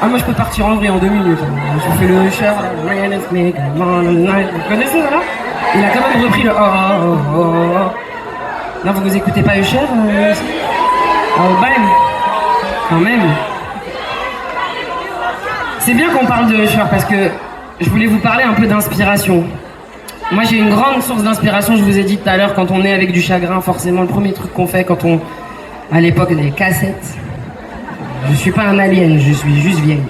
Ah, moi je peux partir en vrai en 2 minutes. Je fais le Usher, vous connaissez ça là? Il a quand même repris le Non, vous écoutez pas Usher Oh, bam. Quand même. C'est bien qu'on parle de Usher parce que je voulais vous parler un peu d'inspiration. Moi j'ai une grande source d'inspiration, je vous ai dit tout à l'heure, quand on est avec du chagrin, forcément le premier truc qu'on fait quand on... À l'époque des cassettes. Je suis pas un alien, je suis juste vieille.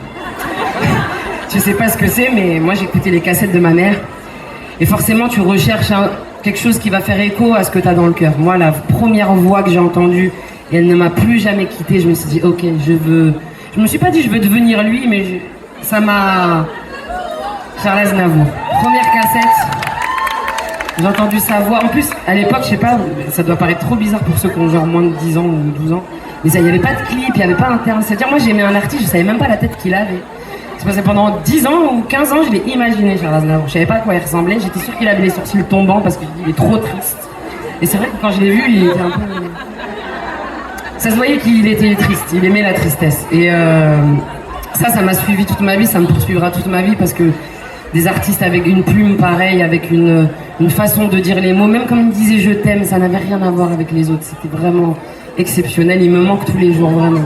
Je sais pas ce que c'est, mais moi j'écoutais les cassettes de ma mère. Et forcément tu recherches quelque chose qui va faire écho à ce que t'as dans le cœur. Moi la première voix que j'ai entendue, et elle ne m'a plus jamais quittée, je me suis dit ok, je veux... Je me suis pas dit je veux devenir lui, mais ça m'a... Charles Aznavour. Première cassette. J'ai entendu sa voix. En plus, à l'époque, je sais pas, ça doit paraître trop bizarre pour ceux qui ont genre moins de 10 ans ou 12 ans. Mais il n'y avait pas de clip, il n'y avait pas internet. C'est-à-dire, moi, j'aimais un artiste, je savais même pas la tête qu'il avait. C'est parce que pendant 10 ans ou 15 ans, je l'ai imaginé, Charles Aznavour. Je savais pas à quoi il ressemblait. J'étais sûre qu'il avait les sourcils tombants parce qu'il est trop triste. Et c'est vrai que quand je l'ai vu, il était un peu... Ça se voyait qu'il était triste, il aimait la tristesse. Et ça m'a suivi toute ma vie, ça me poursuivra toute ma vie parce que des artistes avec une plume pareille, avec une façon de dire les mots, même comme il disait je t'aime, ça n'avait rien à voir avec les autres, c'était vraiment exceptionnel, il me manque tous les jours, vraiment.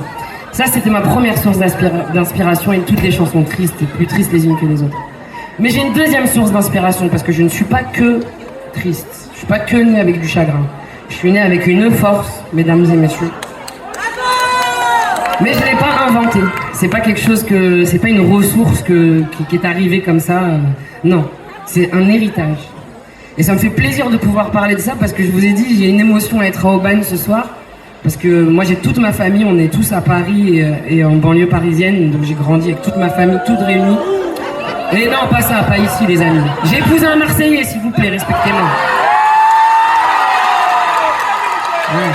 Ça, c'était ma première source d'inspiration et toutes les chansons tristes, et plus tristes les unes que les autres. Mais j'ai une deuxième source d'inspiration, parce que je ne suis pas que triste, je ne suis pas que née avec du chagrin. Je suis née avec une force, mesdames et messieurs. Mais je ne l'ai pas inventé. C'est pas quelque chose que, c'est pas une ressource qui est arrivée comme ça. Non, c'est un héritage. Et ça me fait plaisir de pouvoir parler de ça parce que je vous ai dit, j'ai une émotion à être à Aubagne ce soir. Parce que moi j'ai toute ma famille, on est tous à Paris et en banlieue parisienne. Donc j'ai grandi avec toute ma famille, toute réunie. Et non, pas ça, pas ici les amis. J'ai épousé un Marseillais, s'il vous plaît, respectez-moi. Ouais.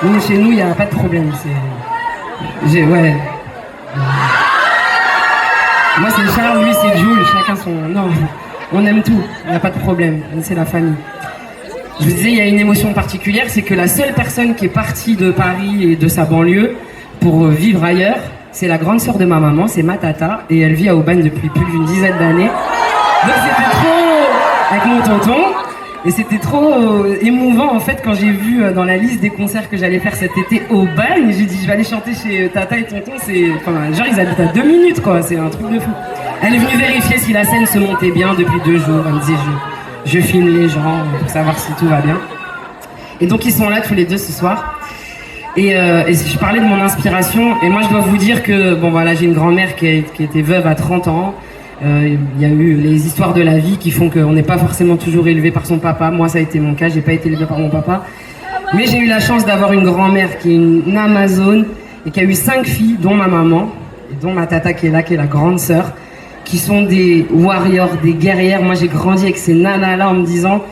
Nous, chez nous, il n'y a pas de problème. Ouais. Moi c'est Charles, lui c'est Jules, chacun son... Non, on aime tout, il n'y a pas de problème, c'est la famille. Je vous disais, il y a une émotion particulière, c'est que la seule personne qui est partie de Paris et de sa banlieue pour vivre ailleurs, c'est la grande sœur de ma maman, c'est ma tata, et elle vit à Aubagne depuis plus d'une dizaine d'années. Donc c'était trop... avec mon tonton, et c'était trop émouvant en fait quand j'ai vu dans la liste des concerts que j'allais faire cet été au Bagne, j'ai dit je vais aller chanter chez Tata et Tonton, genre ils habitent à 2 minutes quoi, c'est un truc de fou. Elle est venue vérifier si la scène se montait bien depuis 2 jours, elle me disait je filme les gens pour savoir si tout va bien. Et donc ils sont là tous les deux ce soir. Et je parlais de mon inspiration, et moi je dois vous dire que bon voilà, j'ai une grand-mère qui était veuve à 30 ans. Il y a eu les histoires de la vie qui font qu'on n'est pas forcément toujours élevé par son papa. Moi ça a été mon cas, j'ai pas été élevé par mon papa. Mais j'ai eu la chance d'avoir une grand-mère qui est une Amazone et qui a eu 5 filles, dont ma maman, et dont ma tata qui est là, qui est la grande sœur, qui sont des warriors, des guerrières. Moi j'ai grandi avec ces nanas-là en me disant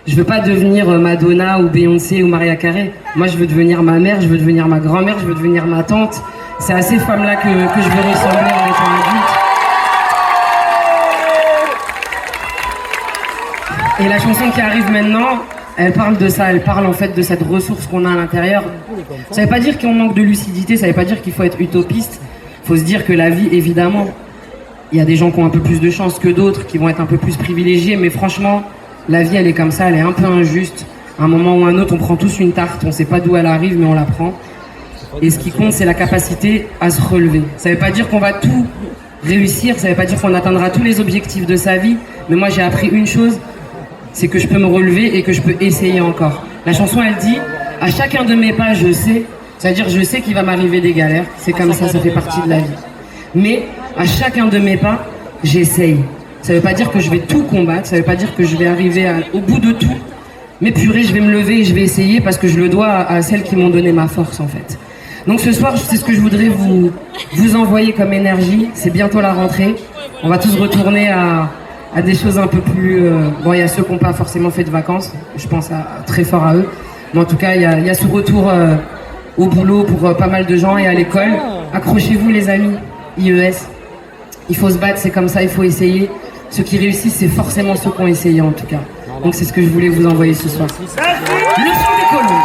je veux pas devenir Madonna ou Beyoncé ou Mariah Carey. Moi je veux devenir ma mère, je veux devenir ma grand-mère, je veux devenir ma tante. C'est à ces femmes-là que je veux ressembler en étant adulte. Et la chanson qui arrive maintenant, elle parle de ça, elle parle en fait de cette ressource qu'on a à l'intérieur. Ça veut pas dire qu'on manque de lucidité, ça veut pas dire qu'il faut être utopiste. Faut se dire que la vie, évidemment, il y a des gens qui ont un peu plus de chance que d'autres, qui vont être un peu plus privilégiés, mais franchement, la vie elle est comme ça, elle est un peu injuste. À un moment ou à un autre, on prend tous une tarte, on sait pas d'où elle arrive, mais on la prend. Et ce qui compte, c'est la capacité à se relever. Ça veut pas dire qu'on va tout réussir, ça veut pas dire qu'on atteindra tous les objectifs de sa vie, mais moi j'ai appris une chose, c'est que je peux me relever et que je peux essayer encore. La chanson, elle dit, à chacun de mes pas, je sais, c'est-à-dire je sais qu'il va m'arriver des galères, c'est comme ça fait partie de la vie. Mais à chacun de mes pas, j'essaye. Ça veut pas dire que je vais tout combattre, ça veut pas dire que je vais arriver au bout de tout, mais purée, je vais me lever et je vais essayer parce que je le dois à celles qui m'ont donné ma force en fait. Donc ce soir, c'est ce que je voudrais vous envoyer comme énergie, c'est bientôt la rentrée, on va tous retourner à des choses un peu plus... Bon, il y a ceux qui n'ont pas forcément fait de vacances, je pense très fort à eux. Mais en tout cas, il y a ce retour au boulot pour pas mal de gens et à l'école. Accrochez-vous les amis, IES. Il faut se battre, c'est comme ça, il faut essayer. Ceux qui réussissent, c'est forcément ceux qui ont essayé en tout cas. Donc c'est ce que je voulais vous envoyer ce soir. Le son des colombes.